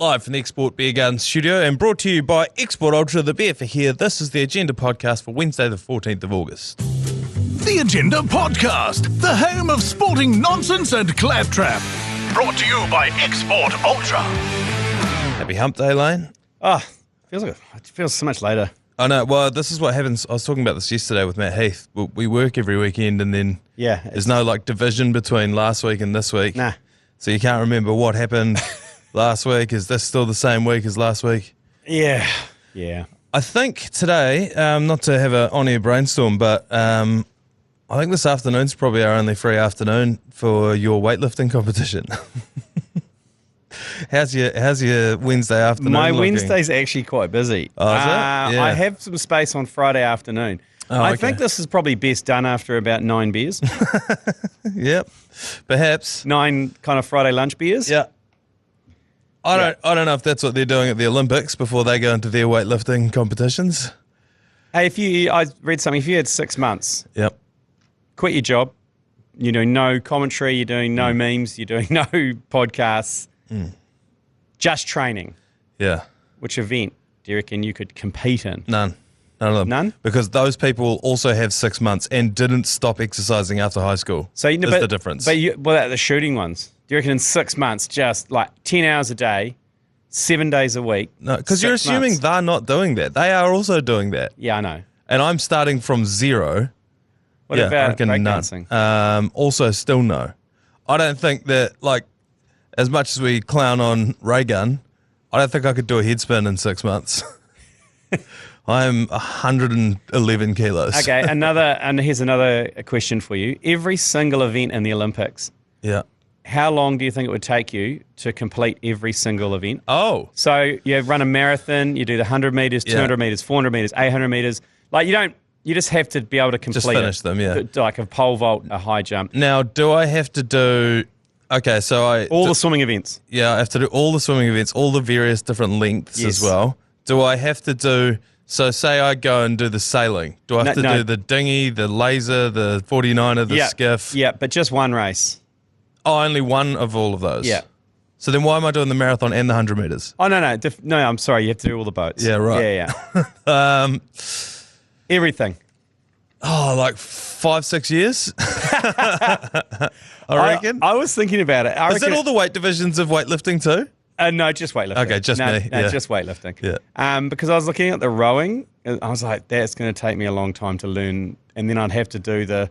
live from the Export Beer Garden studio and brought to you by Export Ultra, the beer for here. This is the Agenda podcast for Wednesday, the 14th of August. The Agenda Podcast, the home of sporting nonsense and claptrap. Brought to you by Export Ultra. Happy Hump Day, Lane. Oh, it feels so much later. I know. Well, this is what happens. I was talking about this yesterday with Matt Heath. We work every weekend and then there's no like division between last week and this week. Nah. So you can't remember what happened last week. Is this still the same week as last week? Yeah. I think today, not to have an on-air brainstorm, but I think this afternoon's probably our only free afternoon for your weightlifting competition. How's your Wednesday afternoon My looking? Wednesday's actually quite busy. Oh, is it? Yeah. I have some space on Friday afternoon. I think this is probably best done after about 9 beers. Yep, perhaps 9 kind of Friday lunch beers. Yeah. I don't know if that's what they're doing at the Olympics before they go into their weightlifting competitions. Hey, I read something. If you had 6 months, Yep. quit your job, you're doing no commentary, you're doing no memes, you're doing no podcasts, just training. Yeah. Which event do you reckon you could compete in? None of them. None? Because those people also have 6 months and didn't stop exercising after high school. So you know, that's the difference. But the shooting ones, do you reckon in 6 months, just like 10 hours a day, 7 days a week? No, because you're assuming they're not doing that. They are also doing that. Yeah, I know. And I'm starting from zero. What about breakdancing? Also, still no. I don't think that, like, as much as we clown on ray gun, I don't think I could do a head spin in 6 months. I'm 111 kilos. Okay, and here's another question for you. Every single event in the Olympics, Yeah. how long do you think it would take you to complete every single event? Oh. So you run a marathon, you do the 100 meters, 200 meters, 400 meters, 800 meters. Like you just have to be able to complete Just finish them, yeah. Like a pole vault, a high jump. Now, do I have to do... Okay, so all the swimming events. Yeah, I have to do all the swimming events, all the various different lengths as well. Do I have to do... So say I go and do the sailing. Do I have to do the dinghy, the laser, the 49er, the skiff? Yeah, but just one race. Oh, only one of all of those? Yeah. So then why am I doing the marathon and the 100 metres? Oh, no. No, I'm sorry. You have to do all the boats. Yeah, right. Yeah. Everything. Oh, like 5-6 years? I reckon. I was thinking about it. Is that all the weight divisions of weightlifting too? No, just weightlifting. Okay, just me. No, Yeah. just weightlifting. Yeah. Because I was looking at the rowing, and I was like, that's going to take me a long time to learn, and then I'd have to do the,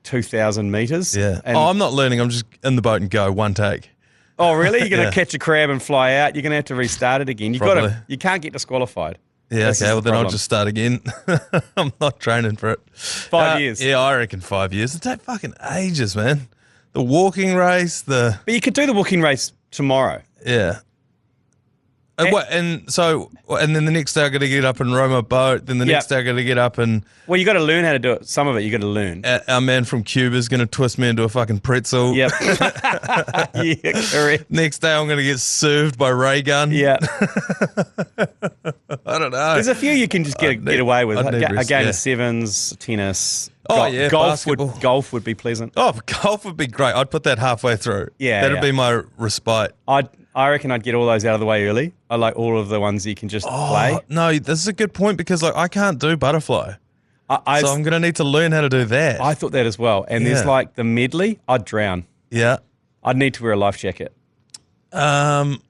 2,000 metres. Yeah. And, I'm not learning. I'm just in the boat and go one take. Oh, really? You're going to Yeah. catch a crab and fly out? You're going to have to restart it again. You can't get disqualified. Yeah, This is okay. Well, the then I'll problem. just start again. I'm not training for it. 5 years. Yeah, I reckon 5 years. It take fucking ages, man. The walking race, But you could do the walking race tomorrow. yeah. And then the next day I got to get up and row my boat. Then the next day I got to get up and Well, you got to learn how to do it. Some of it you got to learn. our man from Cuba's going to twist me into a fucking pretzel. Yep. Yeah, correct. Next day I'm going to get served by ray gun. Yeah. I don't know. There's a few you can just get away with. I'd need A rest, game yeah. of sevens, tennis. Oh, yeah, basketball. Golf would be pleasant. Oh, golf would be great. I'd put that halfway through. Yeah, That'd yeah. be my respite. I reckon I'd get all those out of the way early. I like all of the ones you can just play. Oh, no, this is a good point because I can't do butterfly. So I'm going to need to learn how to do that. I thought that as well. And there's the medley. I'd drown. Yeah. I'd need to wear a life jacket. I'm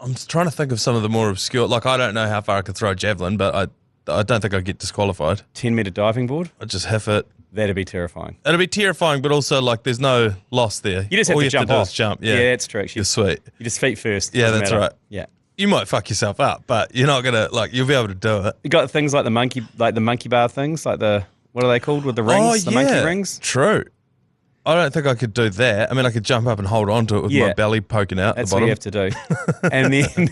just trying to think of some of the more obscure. Like, I don't know how far I could throw a javelin, but I don't think I'd get disqualified. 10-meter diving board. I'd just hit it. That'd be terrifying. It'd be terrifying, but also, there's no loss there. You just have All to you jump have to do off. is jump. Yeah, Yeah, that's true. Actually. You're sweet. You just feet first. Yeah, Doesn't that's matter. right. Yeah. You might fuck yourself up, but you're not going to, you'll be able to do it. You got things like the monkey bar things, like what are they called with the rings? The monkey rings? True. I don't think I could do that. I mean, I could jump up and hold on to it with my belly poking out That's the bottom. what you have to do. And then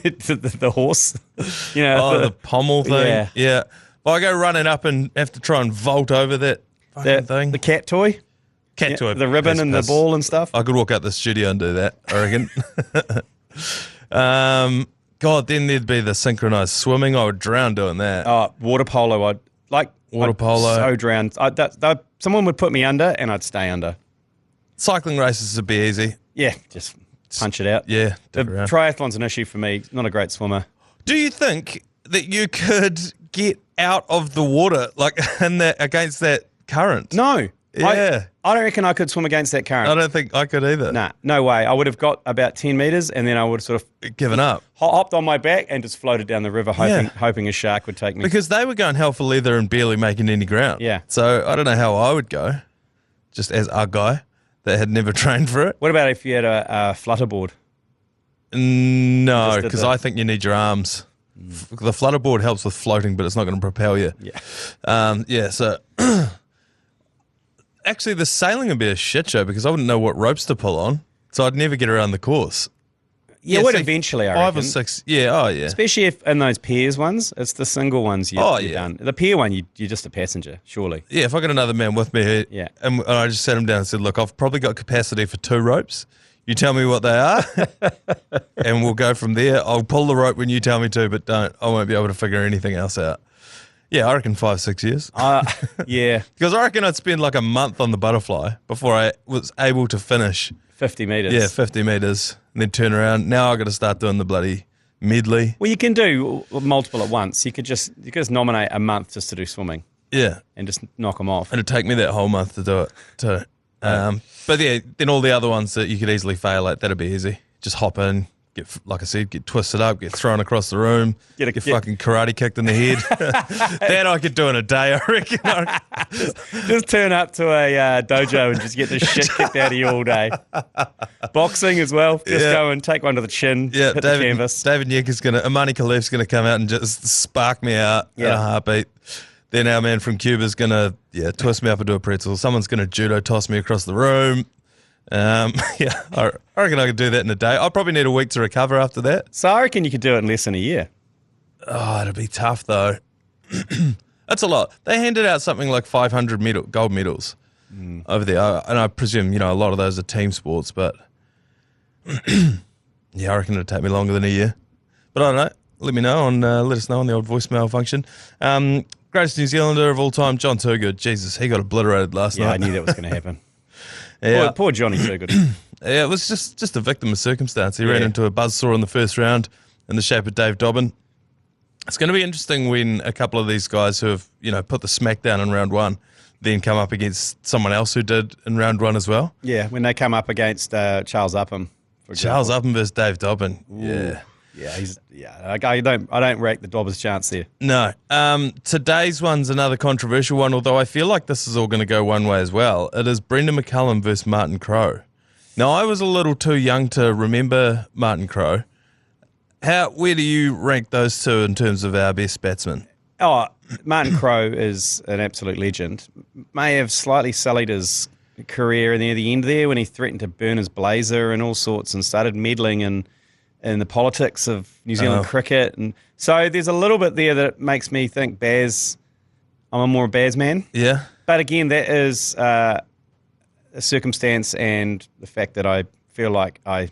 the horse, the pommel thing. Yeah. Well, I go running up and have to try and vault over that fucking thing. The cat toy. Cat toy. The ribbon and the ball and stuff. I could walk out the studio and do that, I reckon. God, then there'd be the synchronized swimming. I would drown doing that. Oh, water polo. I'd polo. So drown. Someone would put me under and I'd stay under. Cycling races would be easy. Yeah, just punch it out. Yeah, The dick around. triathlon's an issue for me. Not a great swimmer. Do you think that you could get out of the water, like against that current? No. Yeah. I don't reckon I could swim against that current. I don't think I could either. Nah, no way. I would have got about 10 metres and then I would have sort of Given up. hopped on my back and just floated down the river hoping a shark would take me. Because they were going hell for leather and barely making any ground. Yeah. So I don't know how I would go, just as a guy that had never trained for it. What about if you had a flutterboard? No, Just because the- I think you need your arms. The flutterboard helps with floating, but it's not going to propel you. Yeah. So actually the sailing would be a shit show because I wouldn't know what ropes to pull on. So I'd never get around the course. You would see, eventually, I 5 reckon. or 6. Yeah, oh yeah. Especially if in those pairs ones, it's the single ones you're done. The pair one, you're just a passenger, surely. Yeah, if I got another man with me, Yeah. and I just sat him down and said, look, I've probably got capacity for 2 ropes. You tell me what they are, and we'll go from there. I'll pull the rope when you tell me to, but I won't be able to figure anything else out. Yeah, I reckon 5-6 years. Yeah, Because I reckon I'd spend like a month on the butterfly before I was able to finish. 50 metres. Yeah, 50 metres, and then turn around. Now I've got to start doing the bloody medley. Well, you can do multiple at once. You could just nominate a month just to do swimming Yeah, and just knock them off. it'd take me that whole month to do it too. But yeah, then all the other ones that you could easily fail at, that'd be easy. Just hop in, like I said, get twisted up, get thrown across the room, get fucking karate kicked in the head. That I could do in a day, I reckon. Just turn up to a dojo and just get the shit kicked out of you all day. Boxing as well. Just go and take one to the chin. Yeah, hit the canvas. David Amani Khalif's going to come out and just spark me out in a heartbeat. Then our man from Cuba's going to twist me up into a pretzel. Someone's going to judo toss me across the room. I reckon I could do that in a day. I'll probably need a week to recover after that. So I reckon you could do it in less than a year. Oh, it'll be tough though. That's a lot. They handed out something like 500 gold medals over there, and I presume a lot of those are team sports. But yeah, I reckon it'll take me longer than a year. But I don't know. Let me know let us know on the old voicemail function. Greatest New Zealander of all time, John Toogood. Jesus, he got obliterated last night. I knew that was going to happen. Yeah. Poor Johnny Toogood. Yeah, it was just a victim of circumstance. He ran into a buzzsaw in the first round in the shape of Dave Dobbin. It's going to be interesting when a couple of these guys who have, put the smack down in round 1 then come up against someone else who did in round 1 as well. Yeah, when they come up against Charles Upham. For example. Charles Upham versus Dave Dobbin. Ooh. Yeah, I don't rate the Dobbers' chance there. No. Today's one's another controversial one, although I feel like this is all going to go one way as well. It is Brendan McCullum versus Martin Crowe. Now, I was a little too young to remember Martin Crowe. Where do you rank those two in terms of our best batsmen? Oh, Martin Crowe is an absolute legend. May have slightly sullied his career near the end there when he threatened to burn his blazer and all sorts and started meddling in the politics of New Zealand cricket. And so there's a little bit there that makes me think I'm a more Baz man. Yeah. But again, that is a circumstance and the fact that I feel like I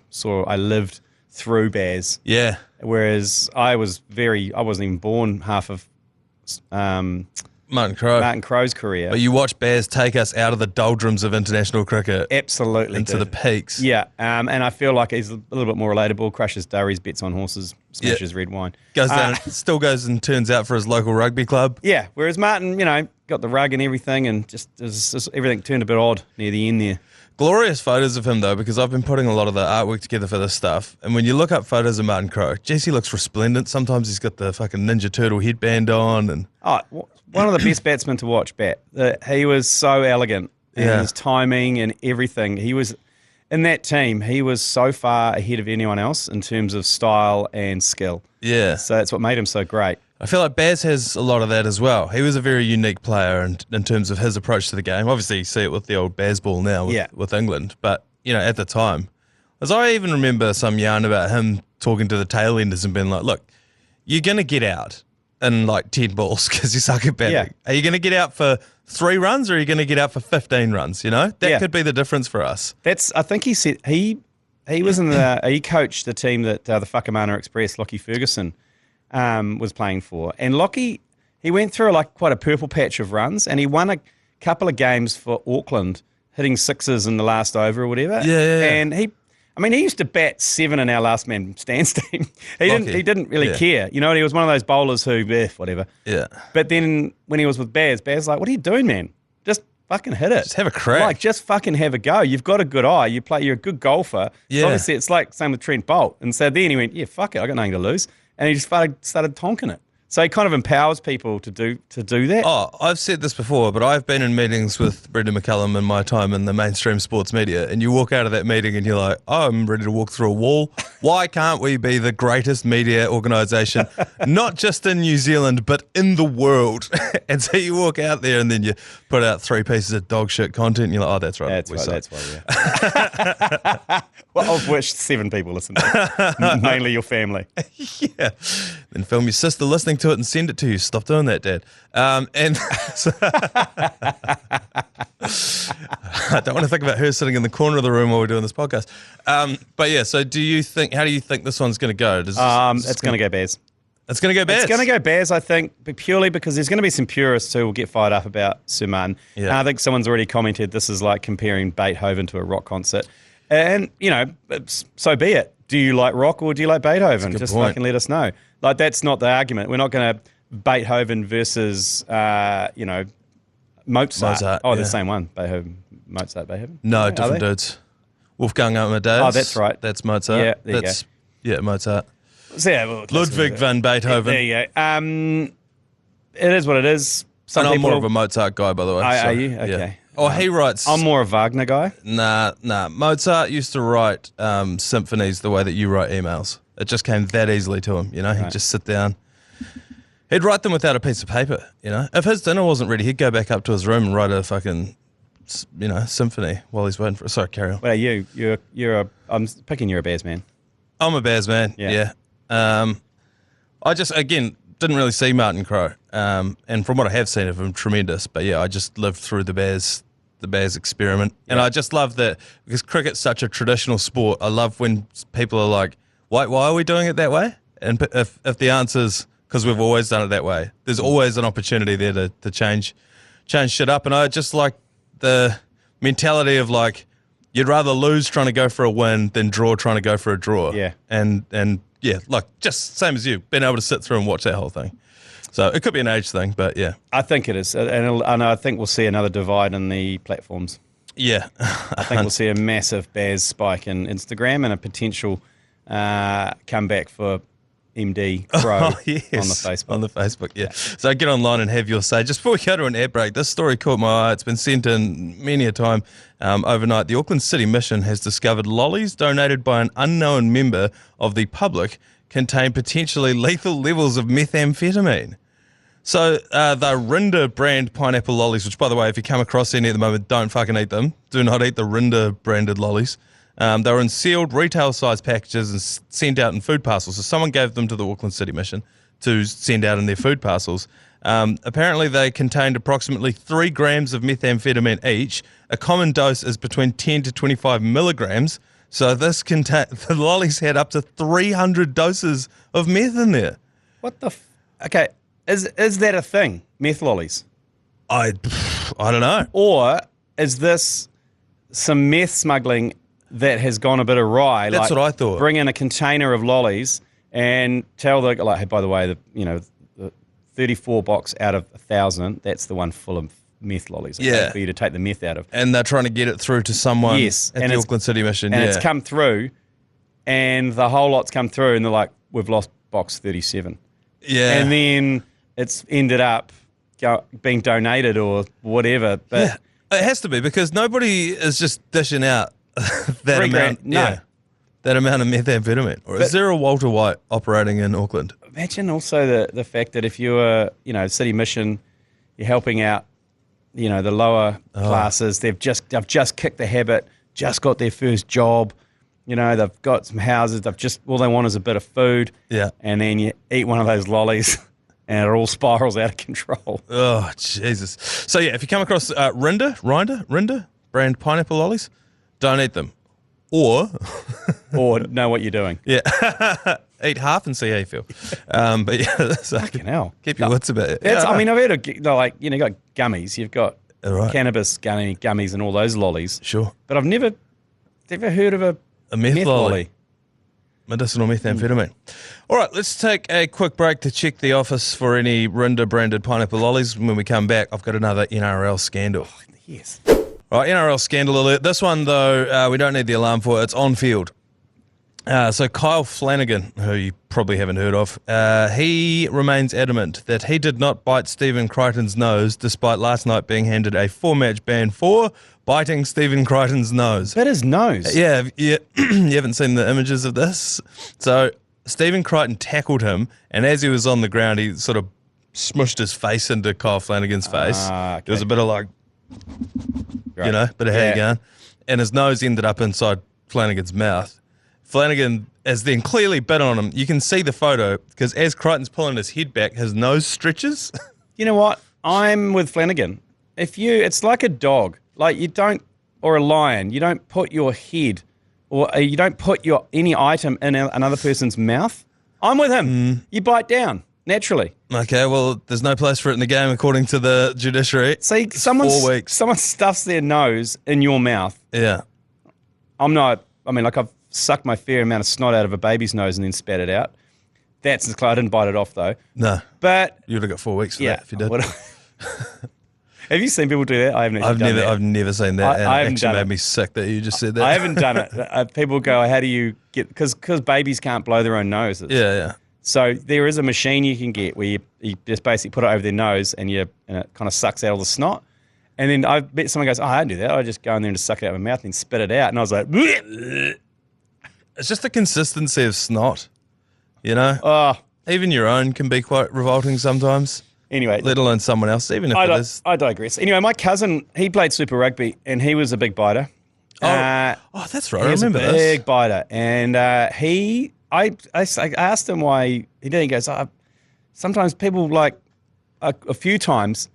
lived through Baz. Yeah. Whereas I wasn't even born half of Martin Crowe's career. But you watch Baz take us out of the doldrums of international cricket. Absolutely. Into the peaks. Yeah, and I feel like he's a little bit more relatable, crushes durries, bets on horses, smashes red wine. Goes down, still goes and turns out for his local rugby club. Yeah, whereas Martin, got the rug and everything and just everything turned a bit odd near the end there. Glorious photos of him, though, because I've been putting a lot of the artwork together for this stuff. And when you look up photos of Martin Crowe, Jesse looks resplendent. Sometimes he's got the fucking Ninja Turtle headband on. And one of the best batsmen to watch bat. He was so elegant in his timing and everything. He was, in that team, he was so far ahead of anyone else in terms of style and skill. Yeah. So that's what made him so great. I feel like Baz has a lot of that as well. He was a very unique player in terms of his approach to the game. Obviously, you see it with the old Baz ball now with England. But, at the time, as I even remember some yarn about him talking to the tail enders and being like, look, you're going to get out in like 10 balls because you suck at batting. Yeah. Are you going to get out for 3 runs or are you going to get out for 15 runs? That could be the difference for us. I think he said he was he coached the team that the Whakamana Express, Lockie Ferguson, was playing for. And Lockie, he went through quite a purple patch of runs and he won a couple of games for Auckland, hitting sixes in the last over or whatever. Yeah. And I mean, he used to bat 7 in our last man stands team. He didn't really care. You know, he was one of those bowlers who, whatever. Yeah. But then when he was with Baz like, what are you doing, man? Just fucking hit it. Just have a crack. Like, just fucking have a go. You've got a good eye. You're a good golfer. Yeah. So obviously, it's like same with Trent Bolt. And so then he went, yeah, fuck it. I got nothing to lose. And he just started tonking it. So he kind of empowers people to do that. Oh, I've said this before, but I've been in meetings with Brendan McCullum in my time in the mainstream sports media, and you walk out of that meeting and you're like, oh, I'm ready to walk through a wall. Why can't we be the greatest media organisation, not just in New Zealand, but in the world? And so you walk out there and then you put out 3 pieces of dog shit content and you're like, oh, that's right. That's why, yeah. Well, of which 7 people listen to, mainly your family. Yeah. Then film your sister listening to it and send it to you. Stop doing that, Dad. And so, I don't want to think about her sitting in the corner of the room while we're doing this podcast. But yeah, so how do you think this one's going to go? It's going to go Baz. It's going to go Baz? It's going to go Baz, I think, but purely because there's going to be some purists who will get fired up about Sir Martin. Yeah. And I think someone's already commented this is like comparing Beethoven to a rock concert. And, you know, so be it. Do you like rock or do you like Beethoven? Just point. fucking let us know. Like, that's not the argument. We're not going to Beethoven versus, Mozart. Oh, the same one. Mozart, Beethoven? No, different dudes. Wolfgang Amadeus. Oh, that's right. That's Mozart. Yeah, there you go. Yeah, Mozart. So, yeah, well, Ludwig van Beethoven. There you go. It is what it is. And I'm more of a Mozart guy, by the way. Are you? Okay. Yeah. Oh, he writes... I'm more a Wagner guy. Nah. Mozart used to write symphonies the way that you write emails. It just came that easily to him, you know? He'd just sit down. He'd write them without a piece of paper, you know? If his dinner wasn't ready, he'd go back up to his room and write a fucking, symphony while he's waiting for... Sorry, carry on. Well, I'm picking you're a Baz man. I'm a Baz man, yeah. I just, again... didn't really see Martin Crowe, and from what I have seen of him, tremendous. But yeah, I just lived through the Baz experiment, and I just love that because cricket's such a traditional sport. I love when people are like, "Why are we doing it that way?" And if the answer is because we've always done it that way, there's always an opportunity there to change shit up. And I just like the mentality of like you'd rather lose trying to go for a win than draw trying to go for a draw. Yeah, and yeah, like just same as you, being able to sit through and watch that whole thing. So it could be an age thing, but yeah. I think it is. And I think we'll see another divide in the platforms. Yeah. I think we'll see a massive Baz spike in Instagram and a potential comeback for MD Crowe on the Facebook. On the Facebook, yeah. So get online and have your say. Just before we go to an ad break, this story caught my eye. It's been sent in many a time overnight. The Auckland City Mission has discovered lollies donated by an unknown member of the public contain potentially lethal levels of methamphetamine. So the Rinda brand pineapple lollies, which, by the way, if you come across any at the moment, don't fucking eat them. Do not eat the Rinda branded lollies. They were in sealed retail-sized packages and sent out in food parcels. So someone gave them to the Auckland City Mission to send out in their food parcels. Apparently, they contained approximately 3 grams of methamphetamine each. A common dose is between 10 to 25 milligrams. So the lollies had up to 300 doses of meth in there. What the... Okay, is that a thing, meth lollies? I don't know. Or is this some meth smuggling that has gone a bit awry? That's what I thought. Bring in a container of lollies and tell the like, hey, by the way, the 34 box out of 1,000, that's the one full of meth lollies. Okay, for you to take the meth out of. And they're trying to get it through to someone at the Auckland City Mission. And it's come through, and the whole lot's come through, and they're like, we've lost box 37. Yeah. And then it's ended up being donated or whatever. But it has to be because nobody is just dishing out that amount. That amount of methamphetamine. Or is there a Walter White operating in Auckland? Imagine also the fact that if you're, City Mission, you're helping out, the lower classes. They've just kicked the habit, just got their first job. They've got some houses. All they want is a bit of food. Yeah. And then you eat one of those lollies and it all spirals out of control. Oh, Jesus. So, yeah, if you come across Rinda brand pineapple lollies, don't eat them. Or know what you're doing. Yeah. Eat half and see how you feel. But yeah, so fucking hell. Keep your wits about it. I mean, I've heard of, you've got gummies. You've got cannabis gummies and all those lollies. Sure. But I've never heard of A meth lolly. lolly. Medicinal methamphetamine. All right, let's take a quick break to check the office for any Rinder-branded pineapple lollies. When we come back, I've got another NRL scandal. Yes. Right, NRL scandal alert. This one, though, we don't need the alarm for. It's on field. So Kyle Flanagan, who you probably haven't heard of, he remains adamant that he did not bite Stephen Crichton's nose, despite last night being handed a 4-match ban for biting Stephen Crichton's nose. That is nose. Yeah, you haven't seen the images of this? So Stephen Crichton tackled him, and as he was on the ground, he sort of smushed his face into Kyle Flanagan's face. Okay. There was a bit of like, Right. you know, bit of hair going. And his nose ended up inside Flanagan's mouth. Flanagan has then clearly bit on him. You can see the photo, because as Crichton's pulling his head back, his nose stretches. You know what? I'm with Flanagan. It's like a dog. Like or a lion, you don't put your head or you don't put any item in another person's mouth. I'm with him. You bite down, naturally. Okay, well, there's no place for it in the game, according to the judiciary. See, It's someone 4 weeks. stuffs their nose in your mouth. Yeah. I've sucked my fair amount of snot out of a baby's nose and then spat it out. I didn't bite it off, though. No. But You would have got 4 weeks for that if you did. Have you seen people do that? I haven't actually done that. I've never seen that. And I it haven't actually done made it. me sick that you just said that. I haven't done it. People go, how do you get... Because babies can't blow their own noses. Yeah. So there is a machine you can get where you just basically put it over their nose and it kind of sucks out all the snot. And then I bet someone goes, I don't do that. I just go in there and just suck it out of my mouth and spit it out. And I was like, bleh. It's just the consistency of snot, you know? Oh. Even your own can be quite revolting sometimes. Anyway. Let alone someone else, even if it is. I digress. Anyway, my cousin, he played Super Rugby and he was a big biter. Oh, that's right. I He was a remember big this. biter. And I asked him why he did. He goes, sometimes people a few times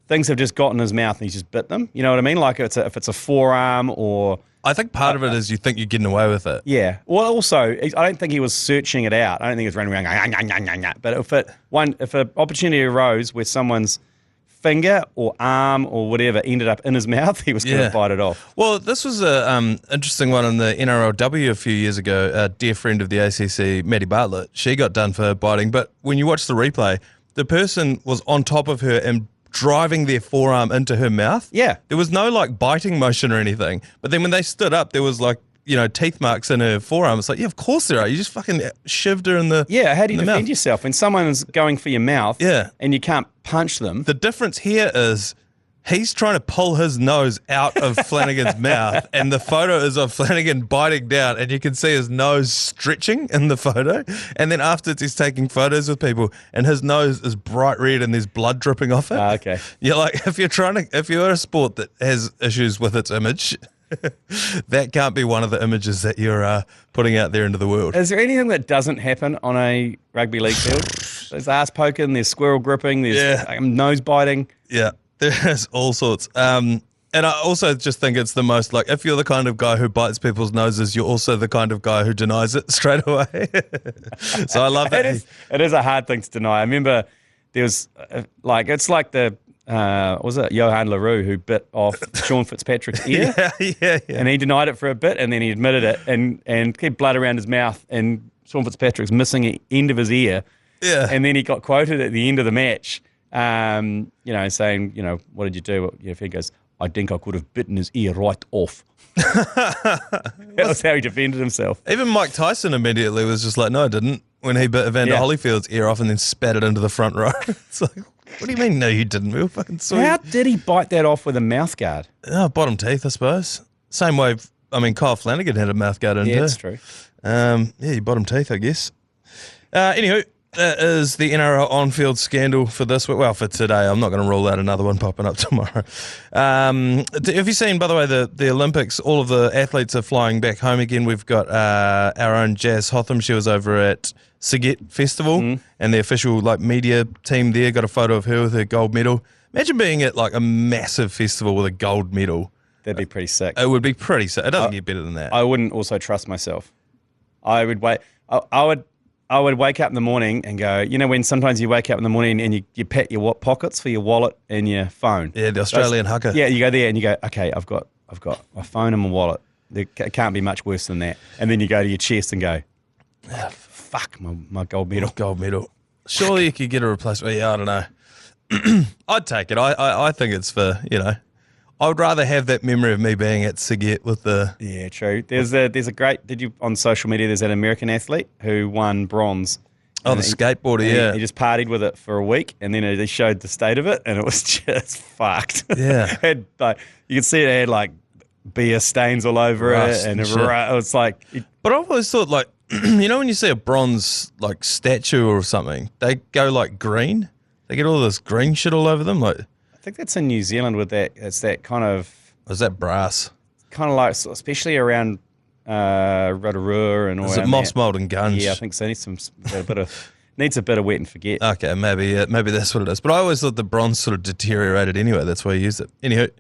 things have just got in his mouth and he's just bit them. You know what I mean? Like if it's a forearm or... I think part of it is you think you're getting away with it. Yeah. Well, also, I don't think he was searching it out. I don't think he was running around. But if an opportunity arose where someone's finger or arm or whatever ended up in his mouth, he was going to bite it off. Well, this was a interesting one in the NRLW a few years ago. A dear friend of the ACC, Maddie Bartlett, she got done for biting. But when you watch the replay, the person was on top of her and driving their forearm into her mouth. Yeah. There was no biting motion or anything. But then when they stood up, there was teeth marks in her forearm. It's like, yeah, of course there are. You just fucking shivved her in the Yeah, how do you defend mouth. yourself when someone's going for your mouth and you can't punch them? The difference here is he's trying to pull his nose out of Flanagan's mouth, and the photo is of Flanagan biting down, and you can see his nose stretching in the photo. And then afterwards, he's taking photos with people, and his nose is bright red, and there's blood dripping off it. Okay. You're like, if you're a sport that has issues with its image, that can't be one of the images that you're putting out there into the world. Is there anything that doesn't happen on a rugby league field? There's ass poking, there's squirrel gripping, there's nose biting. Yeah. There's all sorts. And I also just think it's the most if you're the kind of guy who bites people's noses, you're also the kind of guy who denies it straight away. So I love that. It is a hard thing to deny. I remember there was it's like the was it Johan LaRue who bit off Sean Fitzpatrick's ear? Yeah. And he denied it for a bit and then he admitted it and kept blood around his mouth and Sean Fitzpatrick's missing an end of his ear. Yeah. And then he got quoted at the end of the match. Saying, what did you do? He goes, I think I could have bitten his ear right off. That was how he defended himself. Even Mike Tyson immediately was just like, no, I didn't, when he bit Evander Holyfield's ear off and then spat it into the front row. It's like, what do you mean, no, you didn't? We were fucking sweet. How did he bite that off with a mouth guard? Oh, bottom teeth, I suppose. Same way, Kyle Flanagan had a mouth guard in too. Yeah, that's true. Your bottom teeth, I guess. Anywho, that is the NRL on-field scandal for this week. Well, for today. I'm not going to rule out another one popping up tomorrow. Have you seen, by the way, the Olympics? All of the athletes are flying back home again. We've got our own Jazz Hotham. She was over at Siget Festival, and the official media team there got a photo of her with her gold medal. Imagine being at a massive festival with a gold medal. That'd be pretty sick. It would be pretty sick. It doesn't get better than that. I wouldn't also trust myself. I would wait. I would wake up in the morning and go, when sometimes you wake up in the morning and you pat your pockets for your wallet and your phone. Yeah, the Australian hooker. Yeah, you go there and you go, okay, I've got my phone and my wallet. It can't be much worse than that. And then you go to your chest and go, fuck, my gold medal. Gold medal. Surely you could get a replacement. Yeah, I don't know. I'd take it. I think it's for, I would rather have that memory of me being at Siget with the... Yeah, true. There's a great... on social media, there's an American athlete who won bronze. Oh, the skateboarder, yeah. He just partied with it for a week, and then they showed the state of it, and it was just fucked. Yeah. It had, you could see it had, beer stains all over Rust it, and and it was like... But I've always thought, when you see a bronze, statue or something, they go, green. They get all this green shit all over them, I think that's in New Zealand with that. It's that kind of... Or is that brass? Kind of especially around Rotorua and all that. Is it moss mould and gunge? Yeah, I think so. Needs a bit of wet and forget. Okay, maybe that's what it is. But I always thought the bronze sort of deteriorated anyway. That's why he used it. Anywho,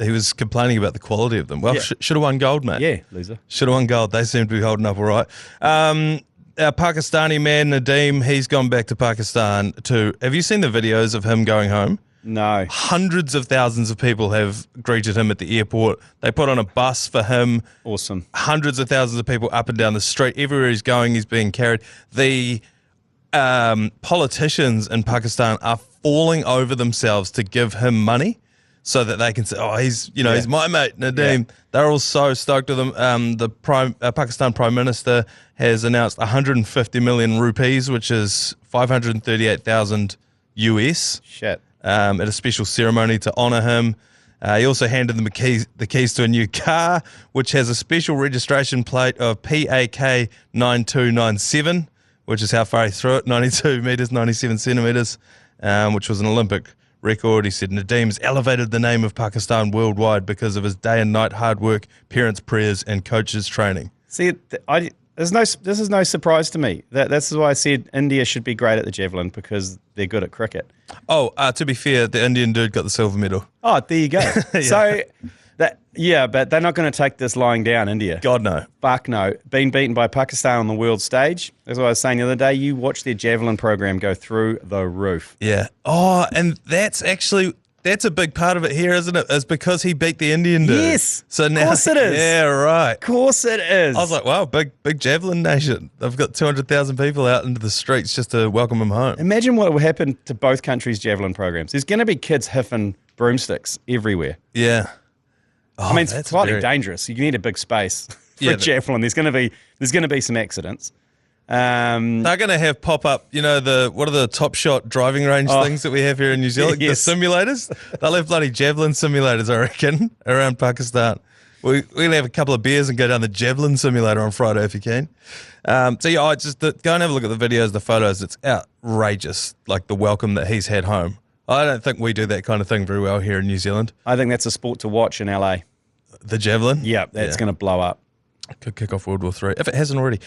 he was complaining about the quality of them. Well, should have won gold, mate. Yeah, loser. Should have won gold. They seem to be holding up all right. Our Pakistani man, Nadeem, he's gone back to Pakistan too. Have you seen the videos of him going home? No. Hundreds of thousands of people have greeted him at the airport. They put on a bus for him. Awesome. Hundreds of thousands of people up and down the street. Everywhere he's going, he's being carried. The politicians in Pakistan are falling over themselves to give him money so that they can say, oh, he's my mate, Nadeem. Yeah. They're all so stoked with him. The Pakistan Prime Minister has announced 150 million rupees, which is 538,000 US. Shit. At a special ceremony to honour him. He also handed them the keys to a new car, which has a special registration plate of PAK 9297, which is how far he threw it, 92 metres, 97 centimetres, which was an Olympic record. He said Nadeem's elevated the name of Pakistan worldwide because of his day and night hard work, parents' prayers, and coaches' training. See, this is no surprise to me. That's why I said India should be great at the javelin, because they're good at cricket. Oh, to be fair, the Indian dude got the silver medal. Oh, there you go. Yeah. So, but they're not going to take this lying down, India. God, no. Fuck no. Being beaten by Pakistan on the world stage. That's what I was saying the other day. You watch their javelin program go through the roof. Yeah. Oh, and that's a big part of it here, isn't it? It's because he beat the Indian dude. Yes. So now, of course it is. Yeah, right. Of course it is. I was like, wow, big javelin nation. They've got 200,000 people out into the streets just to welcome him home. Imagine what would happen to both countries' javelin programs. There's going to be kids hiffing broomsticks everywhere. Yeah. Oh, I mean, it's slightly dangerous. You need a big space for a javelin. There's going to be some accidents. They're going to have pop up, what are the Top Shot driving range things that we have here in New Zealand? Yes. The simulators. They'll have bloody javelin simulators, I reckon, around Pakistan. We're going to have a couple of beers and go down the javelin simulator on Friday if you can. Go and have a look at the videos, the photos. It's outrageous, the welcome that he's had home. I don't think we do that kind of thing very well here in New Zealand. I think that's a sport to watch in LA. The javelin? Yeah, that's going to blow up. Could kick off World War III, if it hasn't already.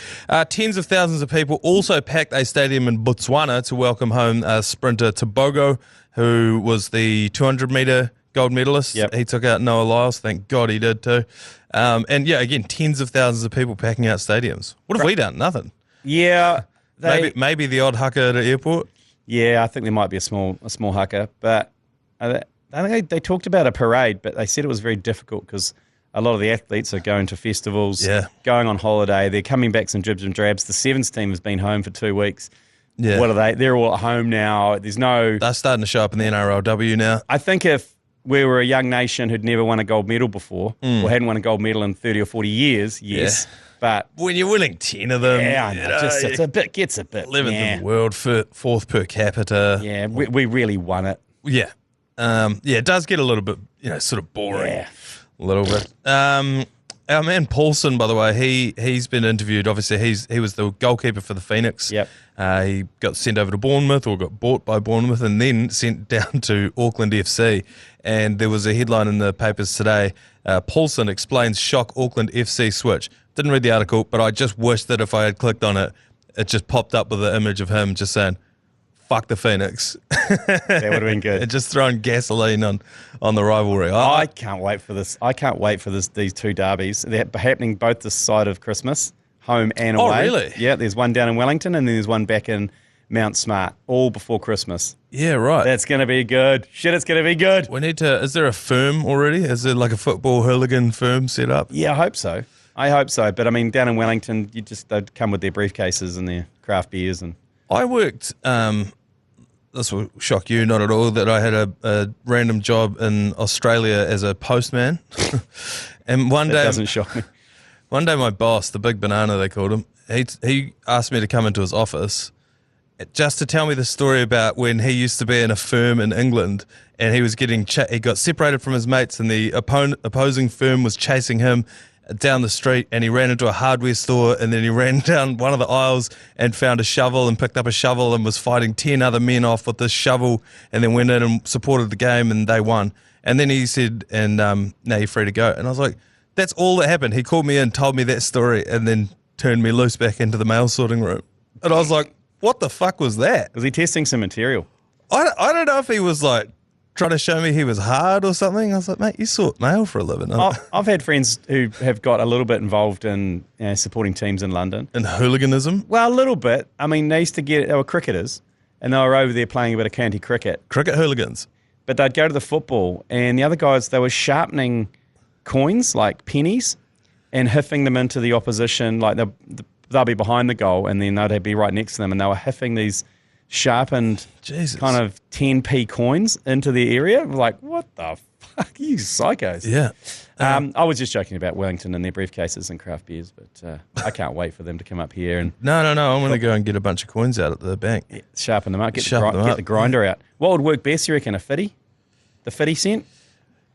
Tens of thousands of people also packed a stadium in Botswana to welcome home sprinter Tebogo, who was the 200-metre gold medalist. Yep. He took out Noah Lyles. Thank God he did too. Again, tens of thousands of people packing out stadiums. What have we done? Nothing. Yeah. Maybe the odd haka at an airport. Yeah, I think there might be a small haka. But I think they talked about a parade, but they said it was very difficult because a lot of the athletes are going to festivals, going on holiday. They're coming back some dribs and drabs. The Sevens team has been home for 2 weeks. Yeah. What are they? They're all at home now. They're starting to show up in the NRLW now. I think if we were a young nation who'd never won a gold medal before or hadn't won a gold medal in 30 or 40 years, yes. Yeah. But when you're winning 10 of them, it gets a bit 11th in the world, fourth per capita. Yeah, we really won it. Yeah. It does get a little bit, sort of boring. Yeah. A little bit. Our man Paulson, by the way, he's been interviewed. Obviously, he was the goalkeeper for the Phoenix. Yep. He got sent over to Bournemouth or got bought by Bournemouth and then sent down to Auckland FC. And there was a headline in the papers today. Paulson explains shock Auckland FC switch. Didn't read the article, but I just wish that if I had clicked on it, it just popped up with the image of him just saying, fuck the Phoenix. That would have been good. And just throwing gasoline on the rivalry. I can't wait for this. I can't wait for these two derbies. They're happening both this side of Christmas, home and away. Oh, really? Yeah, there's one down in Wellington and then there's one back in Mount Smart, all before Christmas. Yeah, right. That's going to be good. Shit, it's going to be good. We need to. Is there a firm already? Is there like a football hooligan firm set up? Yeah, I hope so. But I mean, down in Wellington, they'd come with their briefcases and their craft beers. And I worked. This will shock you not at all. That I had a random job in Australia as a postman, and one day doesn't shock me. One day, my boss, the big banana they called him, he asked me to come into his office just to tell me the story about when he used to be in a firm in England and he was he got separated from his mates and the opposing firm was chasing him down the street and he ran into a hardware store and then he ran down one of the aisles and found a shovel and picked up a shovel and was fighting 10 other men off with this shovel and then went in and supported the game and they won. And then he said, and now you're free to go. And I was like, that's all that happened. He called me in, told me that story and then turned me loose back into the mail sorting room. And I was like, what the fuck was that? Was he testing some material? I don't know if he was like trying to show me he was hard or something. I was like, mate, you sort mail for a living. I've had friends who have got a little bit involved in supporting teams in London. In hooliganism? Well, a little bit. I mean, they were cricketers and they were over there playing a bit of county cricket. Cricket hooligans? But they'd go to the football and the other guys, they were sharpening coins, like pennies, and hiffing them into the opposition. Like they'll be behind the goal and then they'd be right next to them and they were hiffing these sharpened kind of 10p coins into the area. Like, what the fuck? You psychos. Yeah. I was just joking about Wellington and their briefcases and craft beers, but I can't wait for them to come up here and... No. I'm going to go and get a bunch of coins out at the bank. Yeah, sharpen them up. Get the grinder out. What would work best, you reckon? A 50? The 50 cent?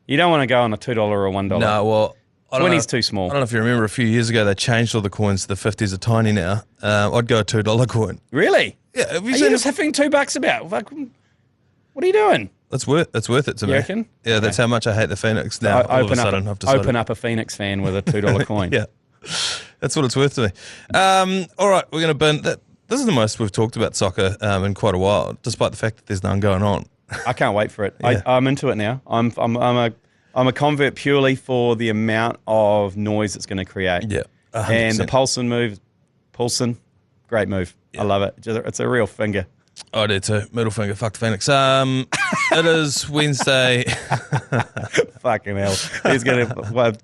You don't want to go on a $2 or a $1. No, well... 20's too small. I don't know if you remember a few years ago they changed all the coins. The 50s are tiny now. I'd go a $2 coin. Really? Yeah. Have you are seen you just hiffing $2 about? Like, what are you doing? It's worth it to me. You reckon? Yeah, that's how much I hate the Phoenix now. All of a sudden, I've decided. Open up a Phoenix fan with a $2 coin. Yeah, that's what it's worth to me. All right, we're going to burn that. This is the most we've talked about soccer in quite a while, despite the fact that there's none going on. I can't wait for it. Yeah. I'm into it now. I'm a convert purely for the amount of noise it's going to create. Yeah, 100%. And the Poulsen, great move. Yeah. I love it. It's a real finger. I do too. Middle finger. Fuck the Phoenix. It is Wednesday. Fucking hell. He's going to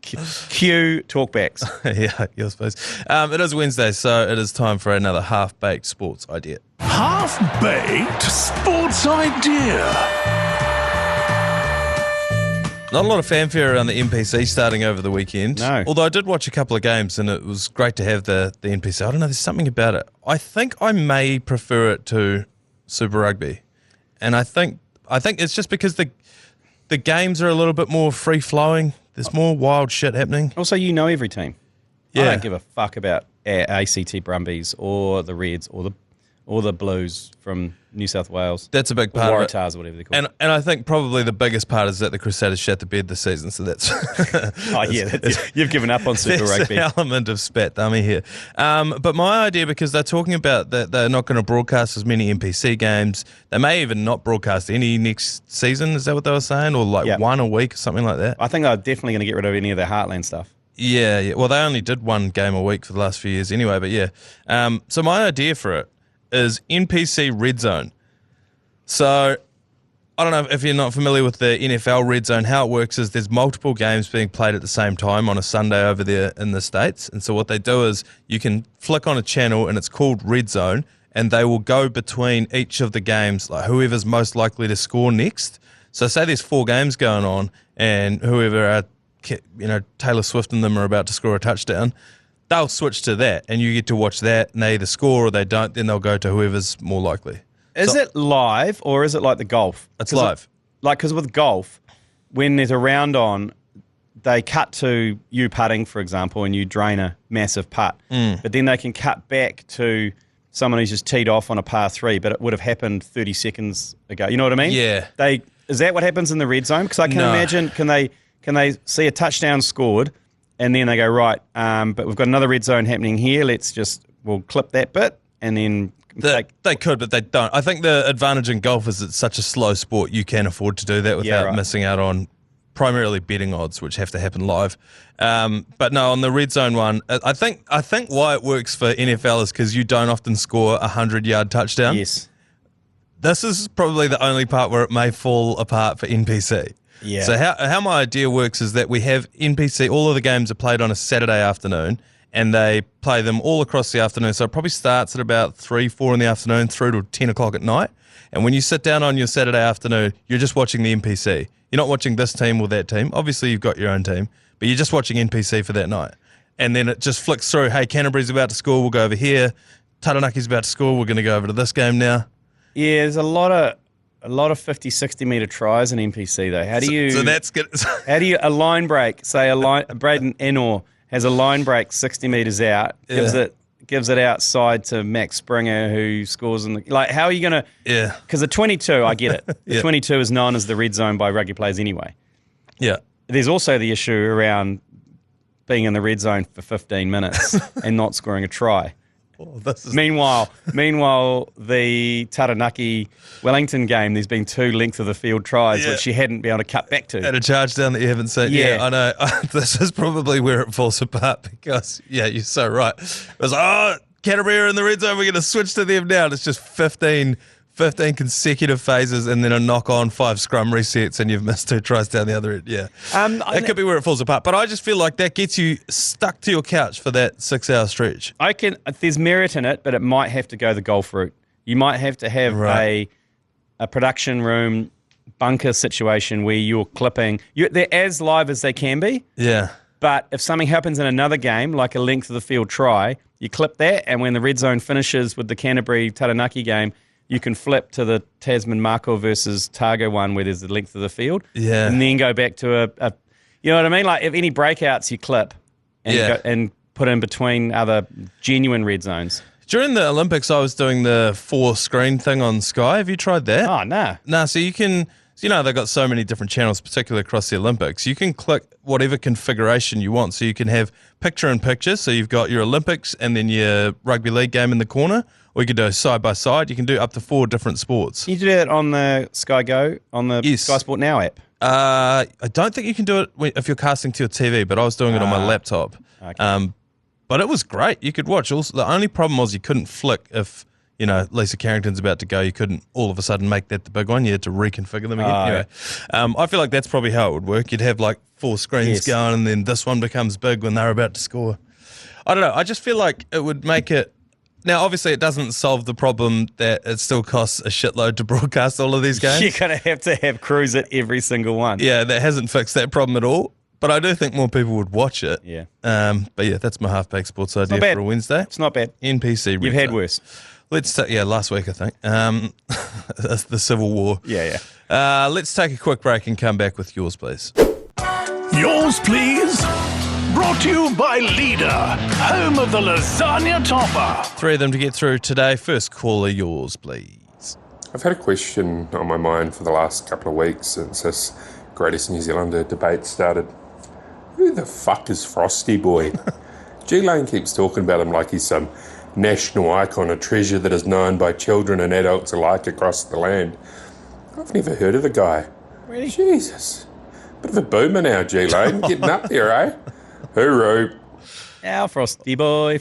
cue talkbacks. Yeah, you're supposed. It is Wednesday, so it is time for another half-baked sports idea. Half-baked sports idea. Not a lot of fanfare around the NPC starting over the weekend. No. Although I did watch a couple of games and it was great to have the NPC. I don't know, there's something about it. I think I may prefer it to Super Rugby. And I think it's just because the games are a little bit more free-flowing. There's more wild shit happening. Also, you know every team. Yeah. I don't give a fuck about ACT Brumbies or the Reds or the Blues from New South Wales. That's a big part of it. Waratahs or whatever they call it. And I think probably the biggest part is that the Crusaders shat the bed this season, so that's... Oh, yeah, you've given up on Super Rugby. There's an element of spat dummy here. But my idea, because they're talking about that they're not going to broadcast as many NPC games, they may even not broadcast any next season, is that what they were saying? Or one a week or something like that? I think they're definitely going to get rid of any of their Heartland stuff. Yeah. Well, they only did one game a week for the last few years anyway, but yeah. So my idea for it is NPC Redzone. So I don't know if you're not familiar with the NFL Redzone. How it works is there's multiple games being played at the same time on a Sunday over there in the States. And so what they do is you can flick on a channel and it's called Redzone, and they will go between each of the games, like whoever's most likely to score next. So say there's 4 games going on and whoever Taylor Swift and them are about to score a touchdown, they'll switch to that and you get to watch that, and they either score or they don't, then they'll go to whoever's more likely. Is it live or is it like the golf? It's live. Because with golf, when there's a round on, they cut to you putting, for example, and you drain a massive putt. But then they can cut back to someone who's just teed off on a par 3, but it would have happened 30 seconds ago. You know what I mean? Yeah. Is that what happens in the red zone? Because I can imagine, can they see a touchdown scored and then they go, right, but we've got another red zone happening here. We'll clip that bit and then... They could, but they don't. I think the advantage in golf is it's such a slow sport, you can afford to do that without missing out on primarily betting odds, which have to happen live. But no, on the Redzone one, I think why it works for NFL is because you don't often score a 100-yard touchdown. Yes. This is probably the only part where it may fall apart for NPC. Yeah. So how my idea works is that we have NPC, all of the games are played on a Saturday afternoon, and they play them all across the afternoon. So it probably starts at about 3, 4 in the afternoon through to 10 o'clock at night. And when you sit down on your Saturday afternoon, you're just watching the NPC. You're not watching this team or that team. Obviously, you've got your own team, but you're just watching NPC for that night. And then it just flicks through, hey, Canterbury's about to score, we'll go over here. Taranaki's about to score, we're going to go over to this game now. Yeah, there's a lot of 50, 60-metre tries in NPC, though. How do you... So that's good. How do you... A line break, say Braden Enor has a line break 60 metres out, gives it outside to Max Springer, who scores in the... Like, how are you going to... Yeah. Because the 22, I get it. The Yeah. 22 is known as the red zone by rugby players anyway. Yeah. There's also the issue around being in the red zone for 15 minutes and not scoring a try. Oh, this is... Meanwhile, the Taranaki Wellington game, there's been 2 length of the field tries, which you hadn't been able to cut back to. And a charge down that you haven't seen. Yeah. Yeah, I know. This is probably where it falls apart because, you're so right. It was Canterbury are in the red zone, we're going to switch to them now. And it's just 15 consecutive phases and then a knock-on 5 scrum resets and you've missed 2 tries down the other end. Yeah. That could be where it falls apart. But I just feel like that gets you stuck to your couch for that 6-hour stretch. There's merit in it, but it might have to go the golf route. You might have to have a production room bunker situation where you're clipping. They're as live as they can be. Yeah. But if something happens in another game, like a length of the field try, you clip that, and when the red zone finishes with the Canterbury Taranaki game, you can flip to the Tasman Mako versus Targo one where there's the length of the field. Yeah. And then go back to a you know what I mean? Like if any breakouts you clip and, and put in between other genuine red zones. During the Olympics, I was doing the 4-screen thing on Sky. Have you tried that? Oh, no. No, so you can... they've got so many different channels, particularly across the Olympics. You can click whatever configuration you want. So you can have picture-in-picture. So you've got your Olympics and then your rugby league game in the corner. Or you can do side-by-side. You can do up to 4 different sports. Can you do that on the Sky Go, on the Sky Sport Now app? I don't think you can do it if you're casting to your TV, but I was doing it on my laptop. Okay. But it was great. You could watch. Also, the only problem was you couldn't flick if... Lisa Carrington's about to go, you couldn't all of a sudden make that the big one. You had to reconfigure them again. Anyway, I feel like that's probably how it would work. You'd have like 4 screens going and then this one becomes big when they're about to score. I don't know. I just feel like it would make it... Now, obviously, it doesn't solve the problem that it still costs a shitload to broadcast all of these games. You're going to have crews at every single one. Yeah, that hasn't fixed that problem at all. But I do think more people would watch it. Yeah. But yeah, that's my half-baked sports idea for a Wednesday. It's not bad. NPC. You've had worse. Let's take, last week I think, the Civil War. Yeah. Let's take a quick break and come back with yours, please. Yours, please. Brought to you by Leader, home of the lasagna topper. 3 of them to get through today. First caller, yours, please. I've had a question on my mind for the last couple of weeks since this Greatest New Zealander debate started. Who the fuck is Frosty Boy? G Lane keeps talking about him like he's some national icon, a treasure that is known by children and adults alike across the land. I've never heard of the guy. Really? Jesus. Bit of a boomer now, G Lane. Getting up there, eh? Hooroo. Now, Frosty Boy.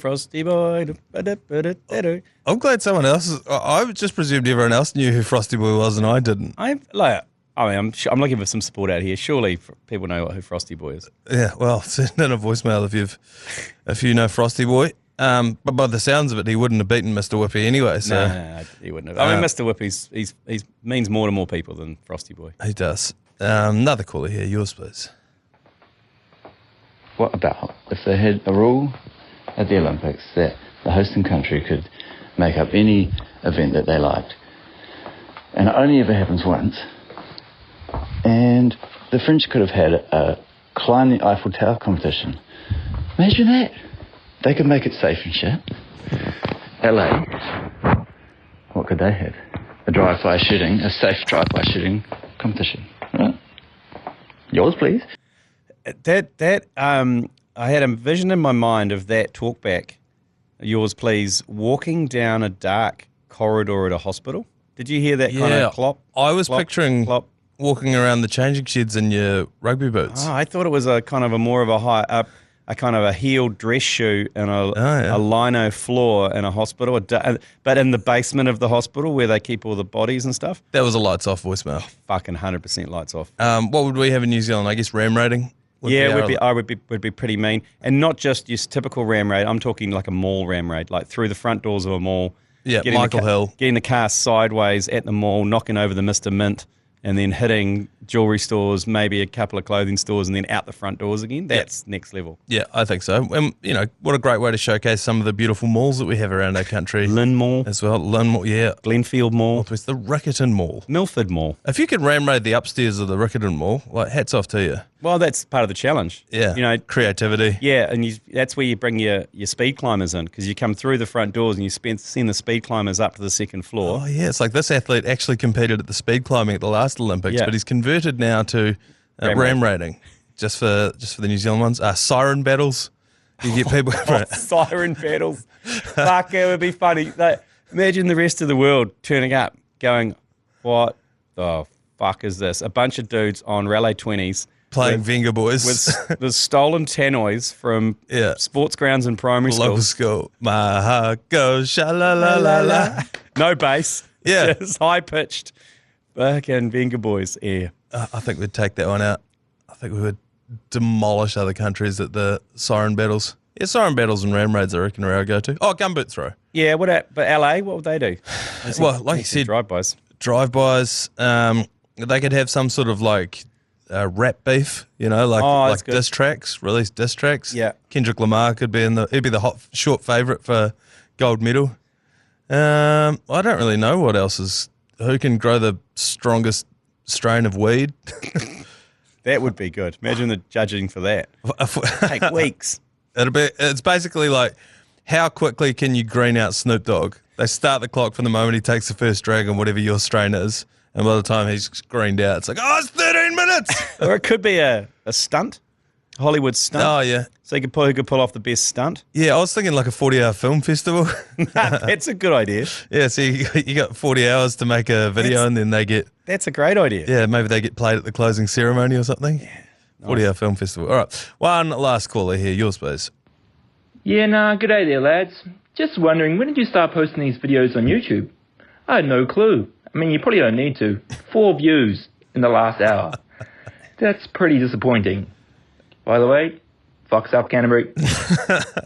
I'm glad someone else. I just presumed everyone else knew who Frosty Boy was, and I didn't. I'm looking for some support out here. Surely people know who Frosty Boy is. Yeah, well, send in a voicemail if you know Frosty Boy. But by the sounds of it, he wouldn't have beaten Mr. Whippy anyway. So No, he wouldn't have. I mean, Mr. Whippy's he means more to more people than Frosty Boy. he does. Another caller here, yours, please. What about if they had a rule at the Olympics that the hosting country could make up any event that they liked, and it only ever happens once, and the French could have had a climb the Eiffel Tower competition. Imagine that. They could make it safe and shit. LA, what could they have? A safe drive-by shooting competition. Right? Yours, please. I had a vision in my mind of that talkback, yours please, walking down a dark corridor at a hospital. Did you hear that kind of clop? I was picturing clop. walking around the changing sheds in your rugby boots. Oh, I thought it was a kind of a more of a kind of a heeled dress shoe and a lino floor in a hospital, but in the basement of the hospital where they keep all the bodies and stuff. That was a lights off voicemail. Fucking 100% lights off. What would we have in New Zealand? I guess ram raiding. Would be pretty mean, and not just your typical ram raid. I'm talking like a mall ram raid, like through the front doors of a mall. Yeah, Michael Hill. Getting the car sideways at the mall, knocking over the Mr. Mint, and then hitting jewellery stores, maybe a couple of clothing stores, and then out the front doors again. That's next level. Yeah, I think so. And, what a great way to showcase some of the beautiful malls that we have around our country. Lynn Mall. As well. Lynn Mall, yeah. Glenfield Mall. Northwest, the Riccarton Mall. Milford Mall. If you could ram raid the upstairs of the Riccarton Mall, like, hats off to you. Well, that's part of the challenge. Yeah, creativity. Yeah, and that's where you bring your speed climbers in, because you come through the front doors and you send the speed climbers up to the second floor. Oh, yeah, it's like this athlete actually competed at the speed climbing at the last Olympics, but he's converted now to ram raiding, just for the New Zealand ones. Siren battles. You get people... Siren battles. Fuck, it would be funny. Like, imagine the rest of the world turning up going, what the fuck is this? A bunch of dudes on Raleigh 20s playing Venga Boys with stolen tannoys from sports grounds in primary school. Local school. My heart goes sha-la-la-la-la. No bass. Yeah. Just high-pitched. Fucking Venga Boys. Yeah. I think we'd take that one out. I think we would demolish other countries at the siren battles. Yeah, siren battles and ram raids, I reckon, are our go-to. Oh, gumboot throw. Yeah, but LA, what would they do? Well, like you said, drive-bys. Drive-bys. They could have some sort of like rap beef, like diss tracks, release diss tracks. Yeah. Kendrick Lamar he'd be the hot short favourite for gold medal. I don't really know what else is. Who can grow the strongest strain of weed? That would be good. Imagine the judging for that. Take weeks. It's basically like, how quickly can you green out Snoop Dogg? They start the clock from the moment he takes the first drag on whatever your strain is, and by the time he's greened out, it's like, it's 13 minutes. Or it could be a stunt, Hollywood stunt. Oh, yeah. So he could pull off the best stunt. Yeah, I was thinking like a 40-hour film festival. That's a good idea. Yeah, so you got 40 hours to make a video, and then they get... That's a great idea. Yeah, maybe they get played at the closing ceremony or something. Yeah. 40-hour film festival. All right, one last caller here. Yours, please. Yeah, good day there, lads. Just wondering, when did you start posting these videos on YouTube? I had no clue. I mean, you probably don't need to. 4 views in the last hour. That's pretty disappointing. By the way, fucks up Canterbury.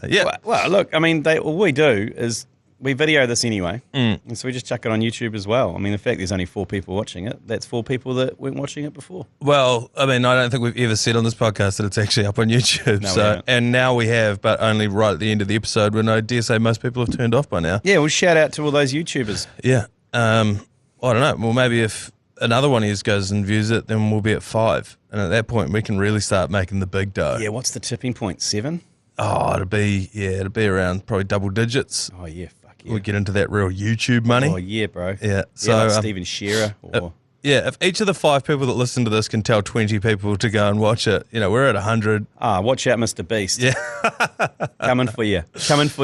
Yeah. Well, look, I mean, all we do is we video this anyway, and so we just chuck it on YouTube as well. I mean, the fact there's only 4 people watching it, that's 4 people that weren't watching it before. Well, I mean, I don't think we've ever said on this podcast that it's actually up on YouTube. And now we have, but only right at the end of the episode, when I dare say most people have turned off by now. Yeah, well, shout out to all those YouTubers. Yeah. I don't know. Well, maybe if another one of you goes and views it, then we'll be at 5. And at that point, we can really start making the big dough. Yeah, what's the tipping point? 7? Oh, it'll be around probably double digits. Oh, yeah, fuck yeah. We'll get into that real YouTube money. Oh, yeah, bro. Yeah. So, like Steven Shearer. Or... if each of the 5 people that listen to this can tell 20 people to go and watch it, we're at 100. Watch out, Mr. Beast. Yeah. Coming for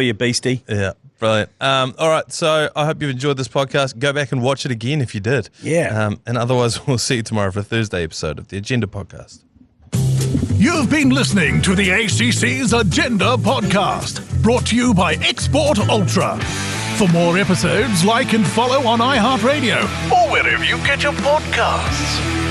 you, Beastie. Yeah. Brilliant. All right, so I hope you've enjoyed this podcast. Go back and watch it again if you did. Yeah. And otherwise, we'll see you tomorrow for a Thursday episode of the Agenda Podcast. You've been listening to the ACC's Agenda Podcast, brought to you by Export Ultra. For more episodes, like and follow on iHeartradio or wherever you get your podcasts.